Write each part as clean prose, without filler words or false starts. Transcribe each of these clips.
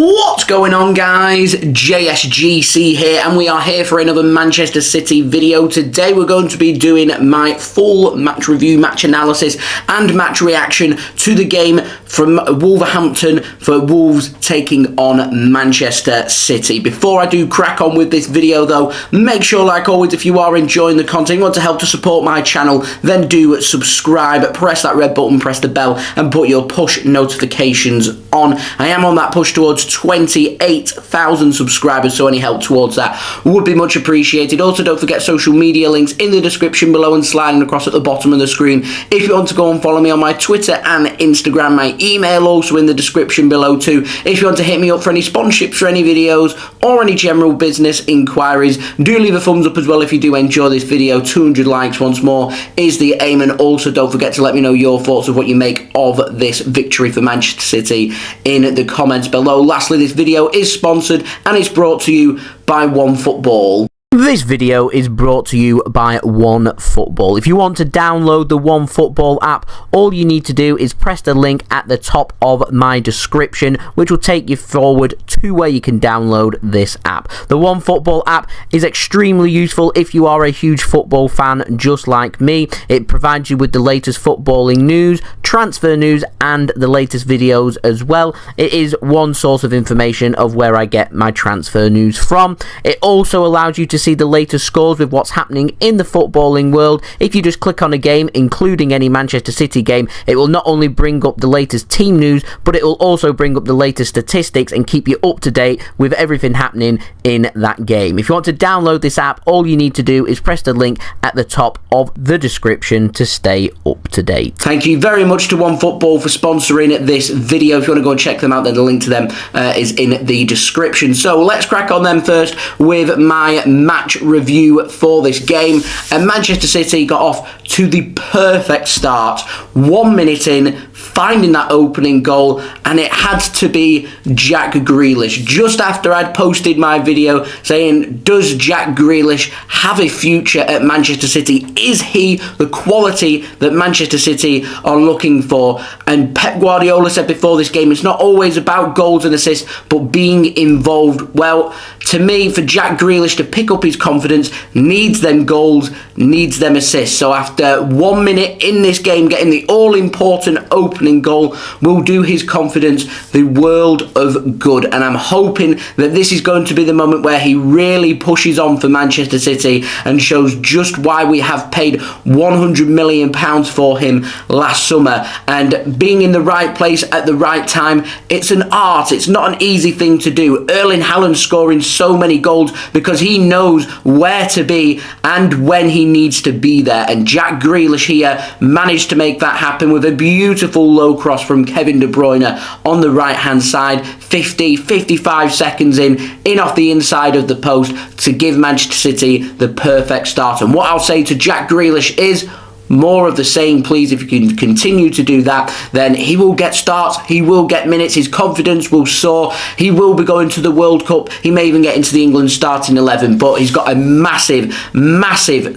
What's going on, guys? JSGC here, and we are here for another Manchester City video. Today we're going to be doing my full match review, match analysis and match reaction to the game from Wolverhampton for Wolves taking on Manchester City. Before I do crack on with this video though, make sure, like always, if you are enjoying the content, you want to help to support my channel, then do subscribe, press that red button, press the bell and put your push notifications on. I am on that push towards 28,000 subscribers, so any help towards that would be much appreciated. Also, don't forget social media links in the description below and sliding across at the bottom of the screen. If you want to go and follow me on my Twitter and Instagram, my email also in the description below too. If you want to hit me up for any sponsorships for any videos or any general business inquiries, do leave a thumbs up as well if you do enjoy this video. 200 likes once more is the aim, and also don't forget to let me know your thoughts of what you make of this victory for Manchester City in the comments below. Lastly, this video is sponsored and it's brought to you by OneFootball. This video is brought to you by OneFootball. If you want to download the OneFootball app, all you need to do is press the link at the top of my description, which will take you forward to where you can download this app. The OneFootball app is extremely useful if you are a huge football fan just like me. It provides you with the latest footballing news, transfer news and the latest videos as well. It is one source of information of where I get my transfer news from. It also allows you to see the latest scores with what's happening in the footballing world. If you just click on a game, including any Manchester City game, it will not only bring up the latest team news, but it will also bring up the latest statistics and keep you up to date with everything happening in that game. If you want to download this app, all you need to do is press the link at the top of the description to stay up to date. Thank you very much to OneFootball for sponsoring this video. If you want to go and check them out, then the link to them is in the description. So let's crack on then first with my match review for this game. And Manchester City got off to the perfect start. 1 minute in, finding that opening goal, and it had to be Jack Grealish. Just after I'd posted my video saying, does Jack Grealish have a future at Manchester City? Is he the quality that Manchester City are looking for? And Pep Guardiola said before this game, it's not always about goals and assists, but being involved. Well, to me, for Jack Grealish to pick up his confidence, needs them goals, needs them assists. So after 1 minute in this game, getting the all-important opening goal will do his confidence the world of good. And I'm hoping that this is going to be the moment where he really pushes on for Manchester City and shows just why we have paid £100 million for him last summer. And being in the right place at the right time, it's an art. It's not an easy thing to do. Erling Haaland scoring so many goals because he knows where to be and when he needs to be there. And Jack Grealish here managed to make that happen with a beautiful low cross from Kevin De Bruyne on the right hand side. 55 seconds in off the inside of the post to give Manchester City the perfect start. And what I'll say to Jack Grealish is, more of the same, please. If you can continue to do that, then he will get starts, he will get minutes, his confidence will soar, he will be going to the World Cup, he may even get into the England starting 11, but he's got a massive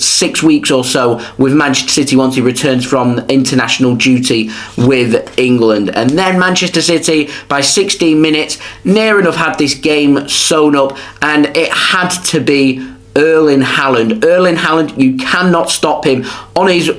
6 weeks or so with Manchester City once he returns from international duty with England. And then Manchester City, by 16 minutes, near enough had this game sewn up, and it had to be Erling Haaland. Erling Haaland, you cannot stop him on his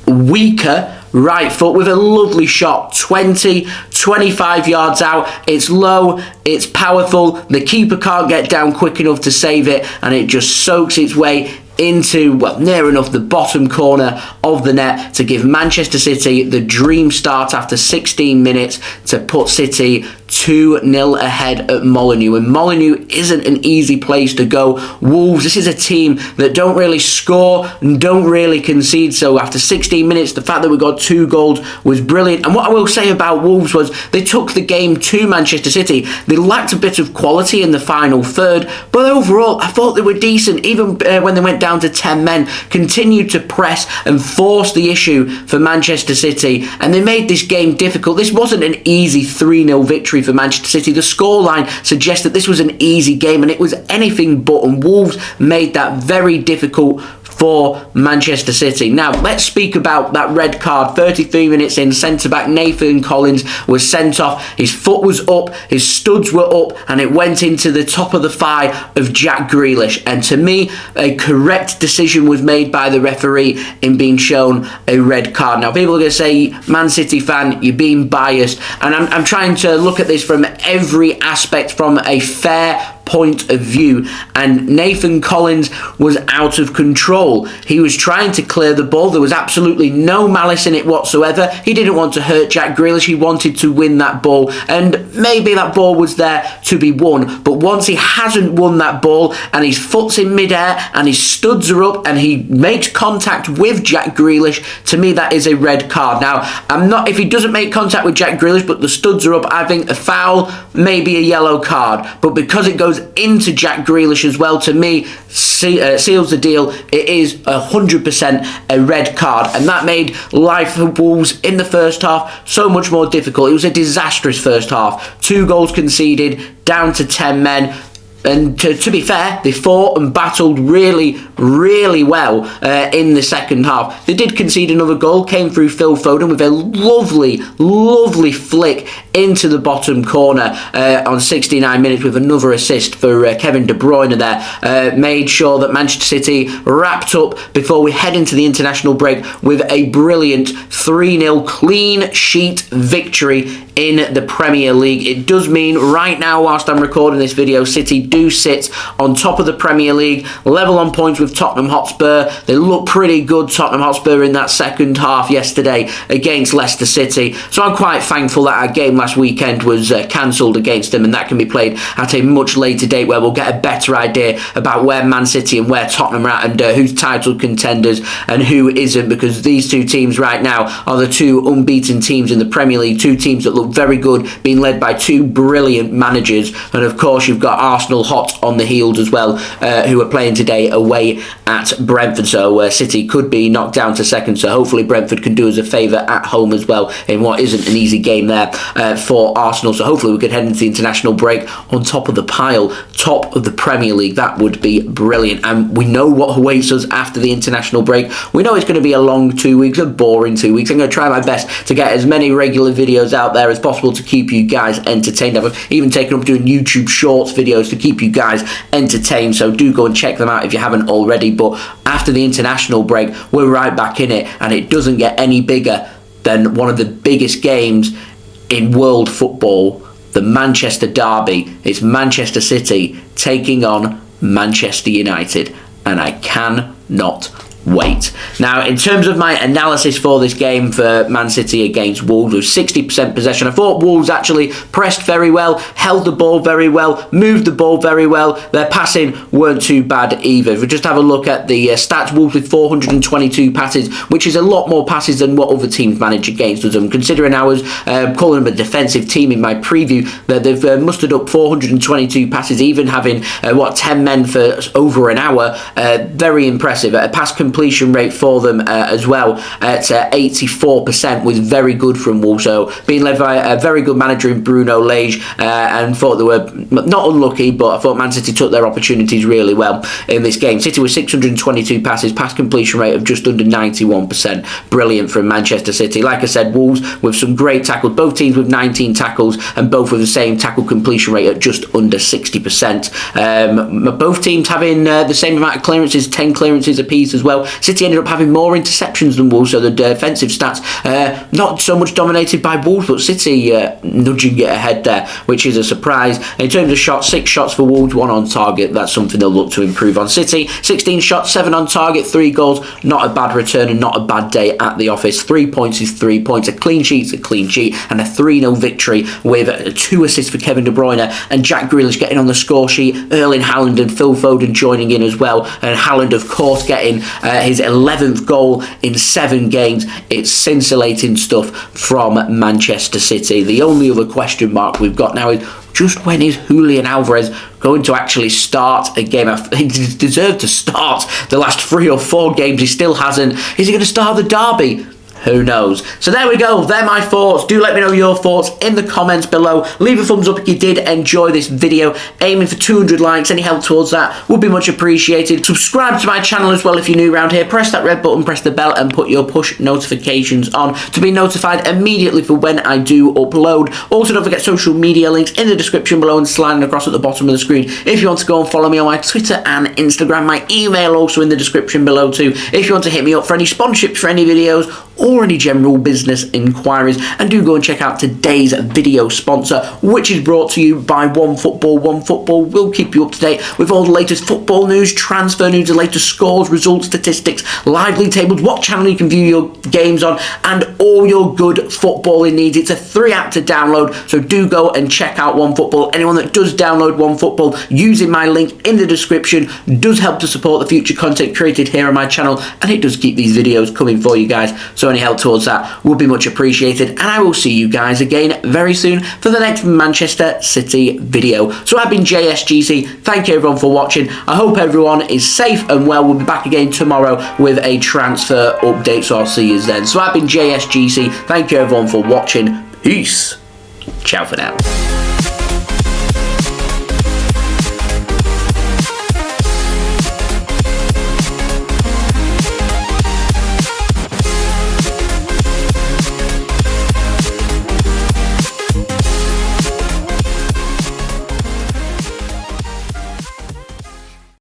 weaker right foot with a lovely shot, 25 yards out. It's low, it's powerful, the keeper can't get down quick enough to save it, and it just soaks its way into, well, near enough the bottom corner of the net to give Manchester City the dream start after 16 minutes to put City 2-0 ahead at Molineux. And Molineux isn't an easy place to go. Wolves, this is a team that don't really score and don't really concede. So after 16 minutes, the fact that we got 2 goals was brilliant. And what I will say about Wolves was they took the game to Manchester City. They lacked a bit of quality in the final third, but overall I thought they were decent. Even when they went down to 10 men, continued to press and force the issue for Manchester City, and they made this game difficult. This wasn't an easy 3-0 victory for Manchester City. The scoreline suggests that this was an easy game, and it was anything but, and Wolves made that very difficult for Manchester City. Now, let's speak about that red card. 33 minutes in, centre-back Nathan Collins was sent off. His foot was up, his studs were up, and it went into the top of the thigh of Jack Grealish. And to me, a correct decision was made by the referee in being shown a red card. Now, people are going to say, Man City fan, you're being biased. And I'm trying to look at this from every aspect, from a fair point of view, and Nathan Collins was out of control. He was trying to clear the ball. There was absolutely no malice in it whatsoever. He didn't want to hurt Jack Grealish. He wanted to win that ball, and maybe that ball was there to be won. But once he hasn't won that ball, and his foot's in midair, and his studs are up, and he makes contact with Jack Grealish, to me that is a red card. Now, if he doesn't make contact with Jack Grealish, but the studs are up, I think a foul, maybe a yellow card. But because it goes into Jack Grealish as well, to me, seals the deal. It is 100% a red card, and that made life for Wolves in the first half so much more difficult. It was a disastrous first half. 2 goals conceded, down to 10 men. And to be fair, they fought and battled really, really well in the second half. They did concede another goal, came through Phil Foden with a lovely, lovely flick into the bottom corner on 69 minutes with another assist for Kevin De Bruyne there. Made sure that Manchester City wrapped up before we head into the international break with a brilliant 3-0 clean sheet victory in the Premier League. It does mean right now, whilst I'm recording this video, City do sit on top of the Premier League, level on points with Tottenham Hotspur. They look pretty good, Tottenham Hotspur, in that second half yesterday against Leicester City. So I'm quite thankful that our game last weekend was cancelled against them, and that can be played at a much later date where we'll get a better idea about where Man City and where Tottenham are at, and who's title contenders and who isn't, because these two teams right now are the 2 unbeaten teams in the Premier League, 2 teams that look very good, being led by 2 brilliant managers. And of course you've got Arsenal hot on the heels as well, who are playing today away at Brentford. So City could be knocked down to second, so hopefully Brentford can do us a favour at home as well in what isn't an easy game there for Arsenal. So hopefully we could head into the international break on top of the pile, top of the Premier League. That would be brilliant. And we know what awaits us after the international break. We know it's going to be a long 2 weeks, a boring 2 weeks. I'm going to try my best to get as many regular videos out there as possible to keep you guys entertained. I've even taken up doing YouTube Shorts videos to keep you guys entertained, so do go and check them out if you haven't already. But after the international break, we're right back in it, and it doesn't get any bigger than one of the biggest games in world football, the Manchester Derby. It's Manchester City taking on Manchester United, and I cannot wait. Now, in terms of my analysis for this game for Man City against Wolves, with 60% possession, I thought Wolves actually pressed very well, held the ball very well, moved the ball very well. Their passing weren't too bad either. If we just have a look at the stats, Wolves with 422 passes, which is a lot more passes than what other teams manage against us. And considering I was calling them a defensive team in my preview, that they've mustered up 422 passes, even having 10 men for over an hour. Very impressive. A pass completion rate for them as well at 84% was very good from Wolves. So being led by a very good manager in Bruno Lage, and thought they were not unlucky, but I thought Man City took their opportunities really well in this game. City with 622 passes, pass completion rate of just under 91%. Brilliant from Manchester City. Like I said, Wolves with some great tackles, both teams with 19 tackles, and both with the same tackle completion rate at just under 60%. Both teams having the same amount of clearances, 10 clearances apiece as well. City ended up having more interceptions than Wolves, so the defensive stats not so much dominated by Wolves, but City nudging it ahead there, which is a surprise. In terms of shots, 6 shots for Wolves, 1 on target. That's something they'll look to improve on. City, 16 shots, 7 on target, 3 goals. Not a bad return and not a bad day at the office. 3 points is 3 points. A clean sheet's a clean sheet, and a 3-0 victory with 2 assists for Kevin De Bruyne and Jack Grealish getting on the score sheet. Erling, Haaland and Phil Foden joining in as well, and Haaland of course getting his 11th goal in 7 games. It's scintillating stuff from Manchester City. The only other question mark we've got now is just when is Julian Alvarez going to actually start a game? He deserved to start the last 3 or 4 games. He still hasn't. Is he going to start the derby? who knows? So there we go, they're my thoughts. Do let me know your thoughts in the comments below. Leave a thumbs up if you did enjoy this video. Aiming for 200 likes, any help towards that would be much appreciated. Subscribe to my channel as well if you're new around here. Press that red button, press the bell and put your push notifications on to be notified immediately for when I do upload. Also, don't forget social media links in the description below and sliding across at the bottom of the screen if you want to go and follow me on my Twitter and Instagram. My email also in the description below too if you want to hit me up for any sponsorships for any videos or any general business inquiries. And do go and check out today's video sponsor, which is brought to you by OneFootball. OneFootball will keep you up to date with all the latest football news, transfer news, the latest scores, results, statistics, lively tables, what channel you can view your games on, and all your good footballing needs. It's a free app to download, so do go and check out OneFootball. Anyone that does download OneFootball using my link in the description does help to support the future content created here on my channel, and it does keep these videos coming for you guys. So any help towards that would be much appreciated, and I will see you guys again very soon for the next Manchester City video. So I've been JSGC. Thank you everyone for watching. I hope everyone is safe and well. We'll be back again tomorrow with a transfer update, so I'll see you then. So I've been JSGC. Thank you everyone for watching. Peace. Ciao for now.